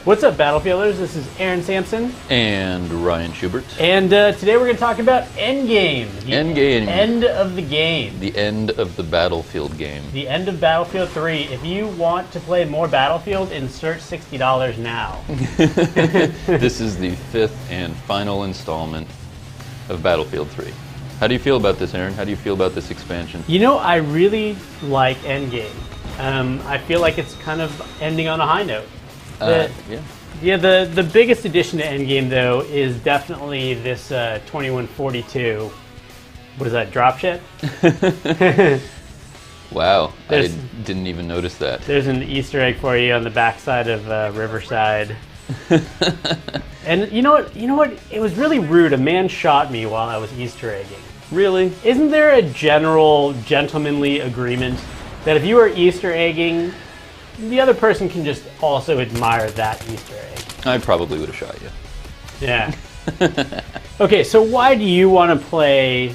What's up, Battlefielders? This is Aaron Sampson. And Ryan Schubert. And today we're going to talk about Endgame. Endgame. End of the game. The end of the Battlefield game. The end of Battlefield 3. If you want to play more Battlefield, insert $60 now. This is the fifth and final installment of Battlefield 3. How do you feel about this, Aaron? How do you feel about this expansion? You know, I really like Endgame. I feel like it's kind of ending on a high note. The biggest addition to Endgame, though, is definitely this 2142. What is that, dropship? Wow, I didn't even notice that. There's an Easter egg for you on the backside of Riverside. And you know what? It was really rude. A man shot me while I was Easter egging. Really? Isn't there a general gentlemanly agreement that if you are Easter egging, the other person can just also admire that Easter egg? I probably would have shot you. Yeah. Okay, so why do you want to play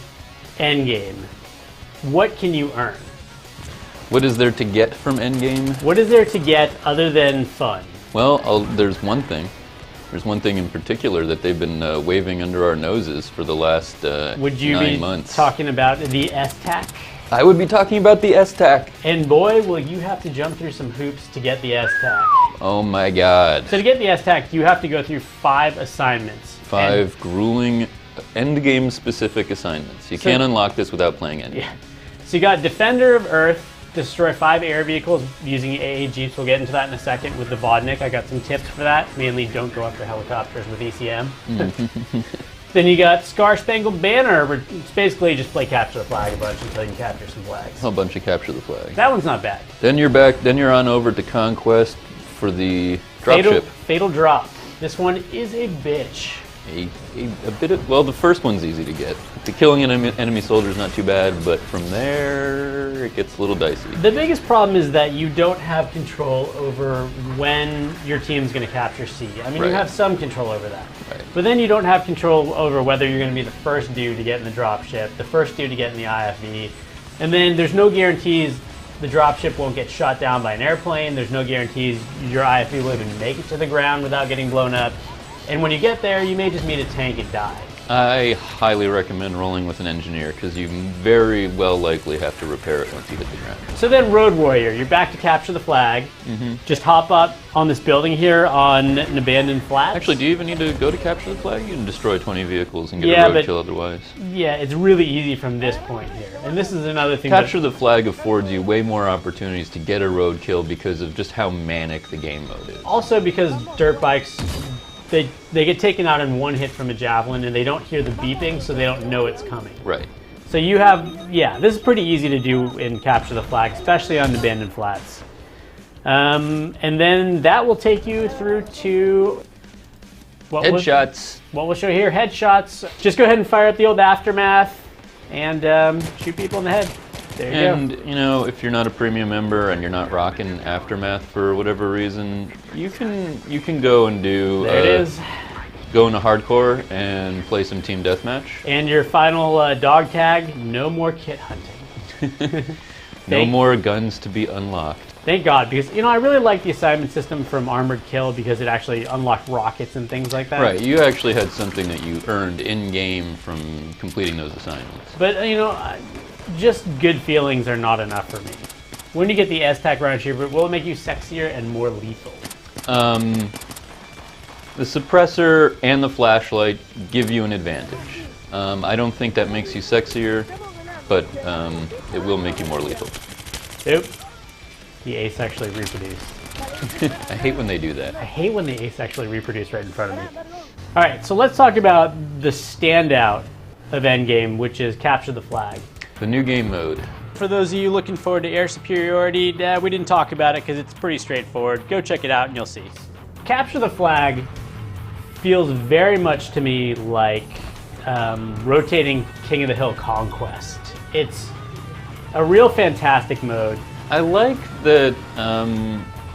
Endgame? What can you earn? What is there to get from Endgame? What is there to get other than fun? Well, there's one thing. There's one thing in particular that they've been waving under our noses for the last 9 months. Would you be talking about the S-Tac? I would be talking about the S-Tac. And boy, will you have to jump through some hoops to get the S-Tac. Oh my god. So to get the S-Tac, you have to go through 5 assignments. 5 grueling Endgame specific assignments. You can't unlock this without playing Endgame. Yeah. So you got Defender of Earth, destroy 5 air vehicles using AA Jeeps. We'll get into that in a second with the Vodnik. I got some tips for that. Mainly don't go after helicopters with ECM. Then you got Scar Spangled Banner, where it's basically just play capture the flag a bunch until you can capture some flags. A bunch of capture the flag. That one's not bad. Then you're back. Then you're on over to Conquest for the dropship. Fatal Drop. This one is a bitch. A bit of, well, the first one's easy to get. The killing an enemy soldier is not too bad, but from there it gets a little dicey. The biggest problem is that you don't have control over when your team's going to capture C. I mean, you have some control over that. Right. But then you don't have control over whether you're going to be the first dude to get in the dropship, the first dude to get in the IFV, and then there's no guarantees the dropship won't get shot down by an airplane. There's no guarantees your IFV will even make it to the ground without getting blown up. And when you get there, you may just meet a tank and die. I highly recommend rolling with an engineer because you very well likely have to repair it once you hit the ground. So then Road Warrior, you're back to capture the flag. Just hop up on this building here on an abandoned flat. Actually, do you even need to go to capture the flag? You can destroy 20 vehicles and get a road kill otherwise. Yeah, it's really easy from this point here. And this is another thing. Capture the flag affords you way more opportunities to get a road kill because of just how manic the game mode is. Also because dirt bikes, they get taken out in one hit from a javelin and they don't hear the beeping, so they don't know it's coming. Right. So you have, this is pretty easy to do in capture the flag, especially on abandoned flats. And then that will take you through to headshots. What we'll show here, headshots. Just go ahead and fire up the old Aftermath and shoot people in the head. There you go. And, you know, if you're not a premium member and you're not rocking Aftermath for whatever reason, you can go and do... There it is. Go into hardcore and play some team deathmatch. And your final dog tag, no more kit hunting. No more guns to be unlocked. Thank God, because, you know, I really like the assignment system from Armored Kill because it actually unlocked rockets and things like that. Right, you actually had something that you earned in-game from completing those assignments. But, you know... just good feelings are not enough for me. When you get the S-Tac round shooter, will it make you sexier and more lethal? The suppressor and the flashlight give you an advantage. I don't think that makes you sexier, but it will make you more lethal. Nope. The asexually reproduced. I hate when they do that. I hate when they asexually reproduce right in front of me. Alright, so let's talk about the standout of Endgame, which is Capture the Flag. The new game mode. For those of you looking forward to air superiority, we didn't talk about it because it's pretty straightforward. Go check it out and you'll see. Capture the Flag feels very much to me like rotating King of the Hill Conquest. It's a real fantastic mode. I like that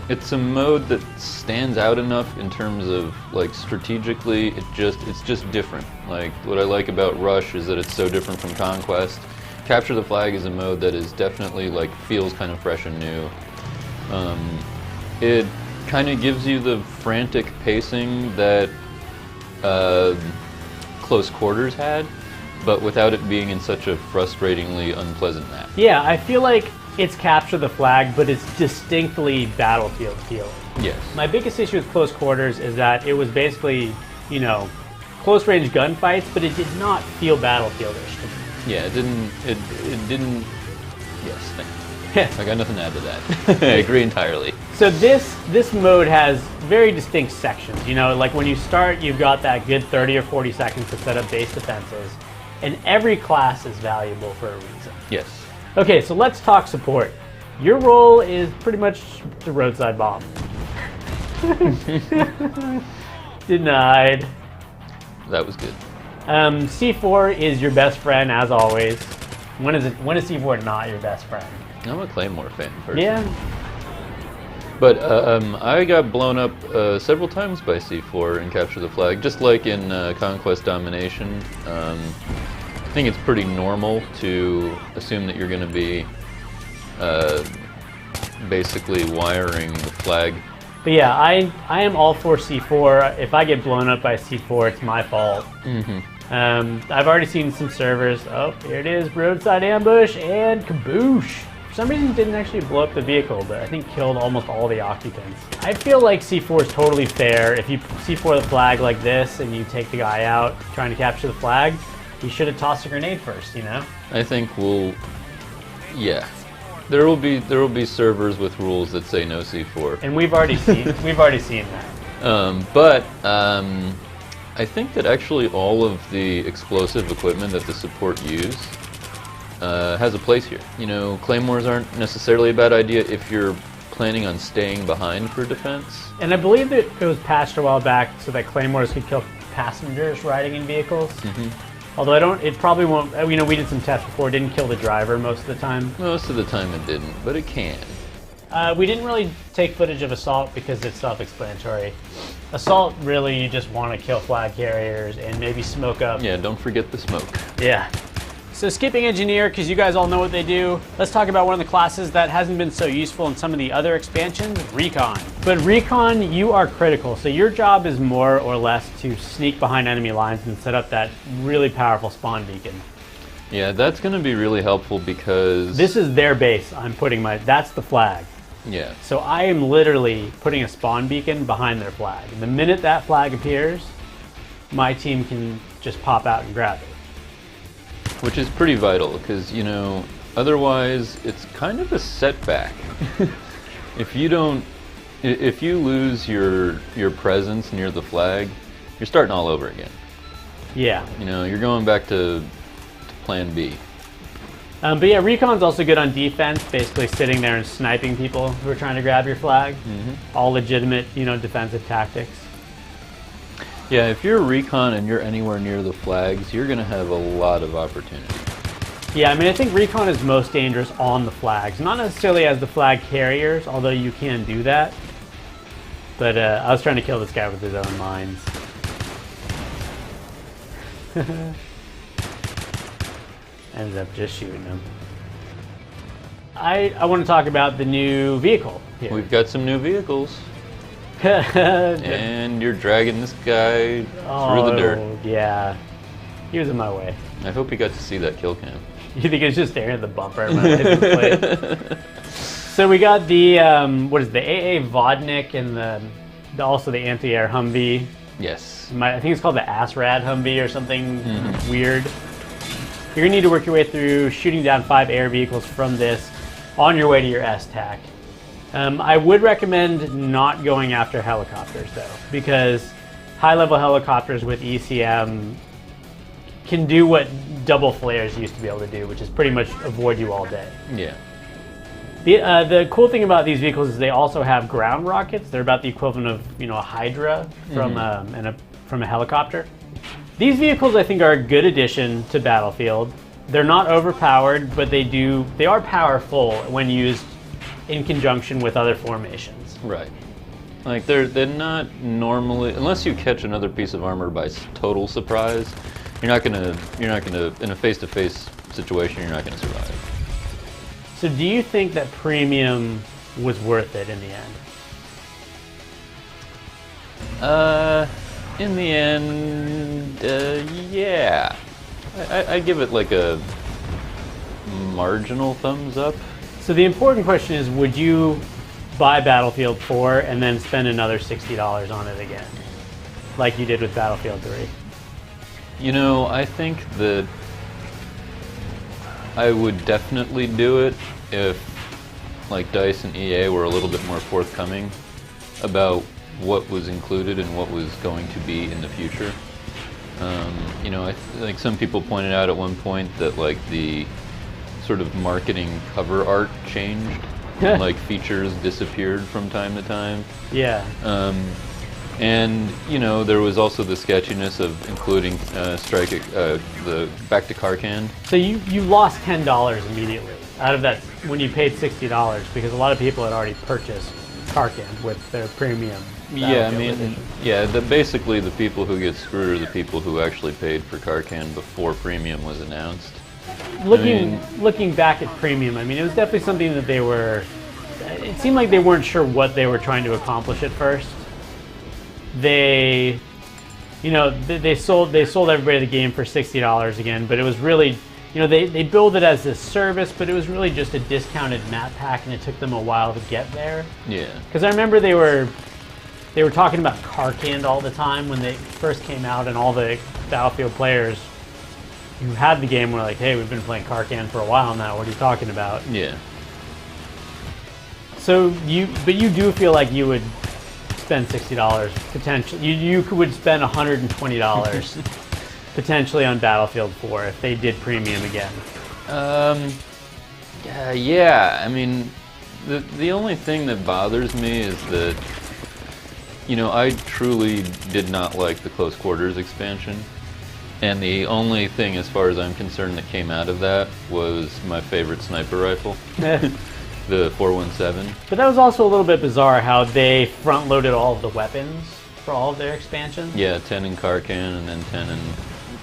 it's a mode that stands out enough in terms of like strategically. It's just different. Like what I like about Rush is that it's so different from Conquest. Capture the Flag is a mode that is definitely like feels kind of fresh and new. It kind of gives you the frantic pacing that Close Quarters had, but without it being in such a frustratingly unpleasant map. Yeah, I feel like it's Capture the Flag, but it's distinctly Battlefield feeling. Yes. My biggest issue with Close Quarters is that it was basically, you know, close range gunfights, but it did not feel Battlefieldish to me. Yeah, it didn't. Yes, thank you. I got nothing to add to that. I agree entirely. So this mode has very distinct sections. You know, like when you start, you've got that good 30 or 40 seconds to set up base defenses, and every class is valuable for a reason. Yes. Okay, so let's talk support. Your role is pretty much the roadside bomb. Denied. That was good. C4 is your best friend, as always. When is C4 not your best friend? I'm a Claymore fan person. Yeah. But I got blown up several times by C4 in Capture the Flag, just like in Conquest Domination. I think it's pretty normal to assume that you're going to be basically wiring the flag. But yeah, I am all for C4. If I get blown up by C4, it's my fault. I've already seen some servers. Oh, here it is, roadside ambush and kaboosh. For some reason, it didn't actually blow up the vehicle, but I think killed almost all the occupants. I feel like C4 is totally fair. If you C4 the flag like this and you take the guy out trying to capture the flag, you should have tossed a grenade first, you know? I think yeah. There will be servers with rules that say no C4. And we've already seen that. But I think that actually all of the explosive equipment that the support use has a place here. You know, claymores aren't necessarily a bad idea if you're planning on staying behind for defense. And I believe that it was patched a while back so that claymores could kill passengers riding in vehicles. Although it probably won't, you know, we did some tests before, it didn't kill the driver most of the time. Most of the time it didn't, but it can. We didn't really take footage of Assault because it's self-explanatory. Assault, really, you just want to kill flag carriers and maybe smoke up. Yeah, don't forget the smoke. Yeah. So skipping Engineer, because you guys all know what they do, let's talk about one of the classes that hasn't been so useful in some of the other expansions, Recon. But Recon, you are critical, so your job is more or less to sneak behind enemy lines and set up that really powerful spawn beacon. Yeah, that's going to be really helpful because... This is their base. That's the flag. Yeah. So I am literally putting a spawn beacon behind their flag. The minute that flag appears, my team can just pop out and grab it. Which is pretty vital, because, you know, otherwise it's kind of a setback. If you lose your presence near the flag, you're starting all over again. Yeah. You know, you're going back to plan B. But yeah, Recon's also good on defense, basically sitting there and sniping people who are trying to grab your flag. All legitimate, you know, defensive tactics. Yeah, if you're Recon and you're anywhere near the flags, you're going to have a lot of opportunity. Yeah, I mean, I think Recon is most dangerous on the flags. Not necessarily as the flag carriers, although you can do that. But I was trying to kill this guy with his own mines. Ended up just shooting him. I want to talk about the new vehicle here. We've got some new vehicles. And you're dragging this guy through the dirt. Yeah. He was in my way. I hope you got to see that kill cam. You think it's just staring at the bumper at my license plate? So we got the, what is it, the AA Vodnik and also the anti-air Humvee. Yes. I think it's called the ASRAD Humvee or something weird. You're going to need to work your way through shooting down 5 air vehicles from this on your way to your S-Tac. I would recommend not going after helicopters, though, because high-level helicopters with ECM can do what double flares used to be able to do, which is pretty much avoid you all day. Yeah. The cool thing about these vehicles is they also have ground rockets. They're about the equivalent of, you know, a Hydra from from a helicopter. These vehicles, I think, are a good addition to Battlefield. They're not overpowered, but they are powerful when used in conjunction with other formations. Right. Like they're not normally, unless you catch another piece of armor by total surprise, you're not gonna in a face-to-face situation, you're not gonna survive. So do you think that premium was worth it in the end? In the end, yeah. I give it like a marginal thumbs up. So the important question is, would you buy Battlefield 4 and then spend another $60 on it again, like you did with Battlefield 3? You know, I think that I would definitely do it if, like, DICE and EA were a little bit more forthcoming about what was included and what was going to be in the future. You know, like some people pointed out at one point that, like, the sort of marketing cover art changed. Like, features disappeared from time to time. Yeah. And, you know, there was also the sketchiness of including the Back to Karkan. So you lost $10 immediately out of that when you paid $60, because a lot of people had already purchased Karkan with their premium. Yeah, I mean, yeah, basically the people who get screwed are the people who actually paid for Karkan before premium was announced. Looking back at premium, I mean, it was definitely something that they were. It seemed like they weren't sure what they were trying to accomplish at first. They sold everybody the game for $60 again, but it was really, you know, they billed it as this service, but it was really just a discounted map pack, and it took them a while to get there. Yeah. Because I remember they were talking about Karkan all the time when they first came out, and all the Battlefield players who had the game were like, "Hey, we've been playing Karkan for a while now. What are you talking about?" Yeah. So you do feel like you would spend $60 potentially. You would spend $120 potentially on Battlefield 4 if they did premium again. Yeah. I mean, the only thing that bothers me is that, you know, I truly did not like the Close Quarters expansion. And the only thing, as far as I'm concerned, that came out of that was my favorite sniper rifle, the 417. But that was also a little bit bizarre how they front-loaded all of the weapons for all of their expansions. Yeah, 10 in Karkan and then 10 in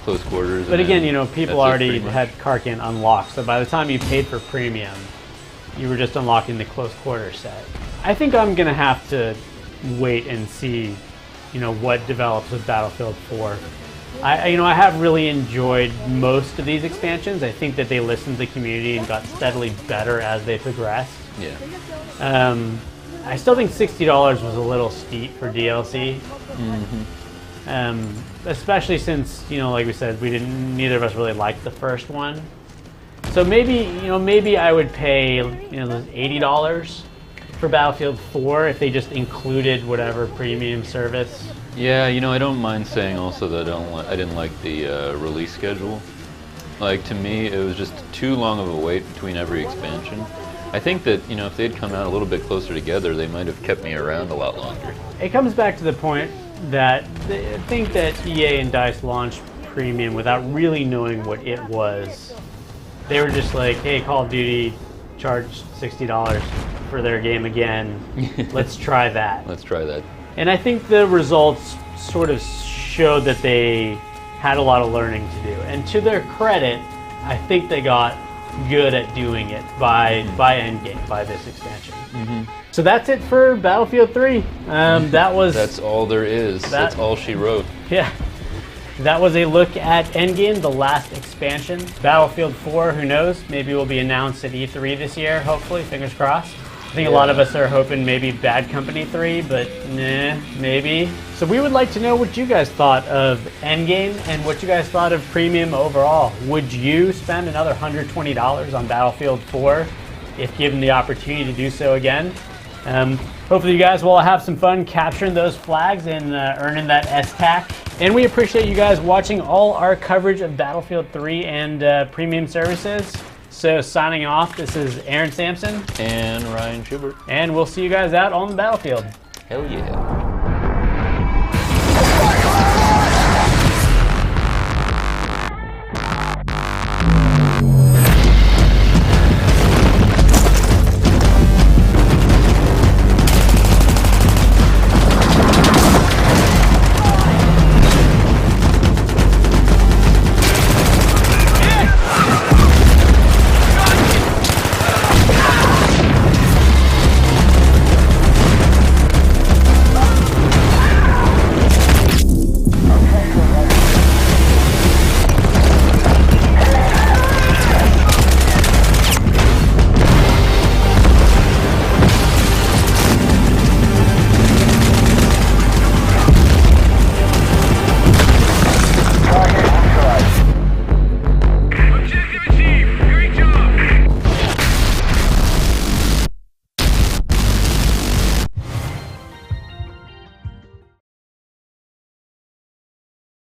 Close Quarters. But again, you know, people already had Karkan unlocked, so by the time you paid for premium, you were just unlocking the Close Quarters set. I think I'm going to have to wait and see, you know, what develops with Battlefield 4. I have really enjoyed most of these expansions. I think that they listened to the community and got steadily better as they progressed. Yeah. I still think $60 was a little steep for DLC. Especially since, you know, like we said, neither of us really liked the first one. So maybe I would pay, you know, $80 for Battlefield 4 if they just included whatever premium service. Yeah, you know, I don't mind saying also that I didn't like the release schedule. Like, to me, it was just too long of a wait between every expansion. I think that, you know, if they'd come out a little bit closer together, they might have kept me around a lot longer. It comes back to the point that I think that EA and DICE launched premium without really knowing what it was. They were just like, hey, Call of Duty charged $60 for their game again. Let's try that. Let's try that. And I think the results sort of showed that they had a lot of learning to do. And to their credit, I think they got good at doing it by Endgame, by this expansion. So that's it for Battlefield 3. That's all there is. That's all she wrote. Yeah. That was a look at Endgame, the last expansion. Battlefield 4, who knows? Maybe will be announced at E3 this year, hopefully, fingers crossed. I think a lot of us are hoping maybe Bad Company 3, but nah, maybe. So we would like to know what you guys thought of Endgame and what you guys thought of Premium overall. Would you spend another $120 on Battlefield 4 if given the opportunity to do so again? Hopefully you guys will have some fun capturing those flags and earning that S-Tac. And we appreciate you guys watching all our coverage of Battlefield 3 and Premium services. So signing off, this is Aaron Sampson. And Ryan Schubert. And we'll see you guys out on the battlefield. Hell yeah.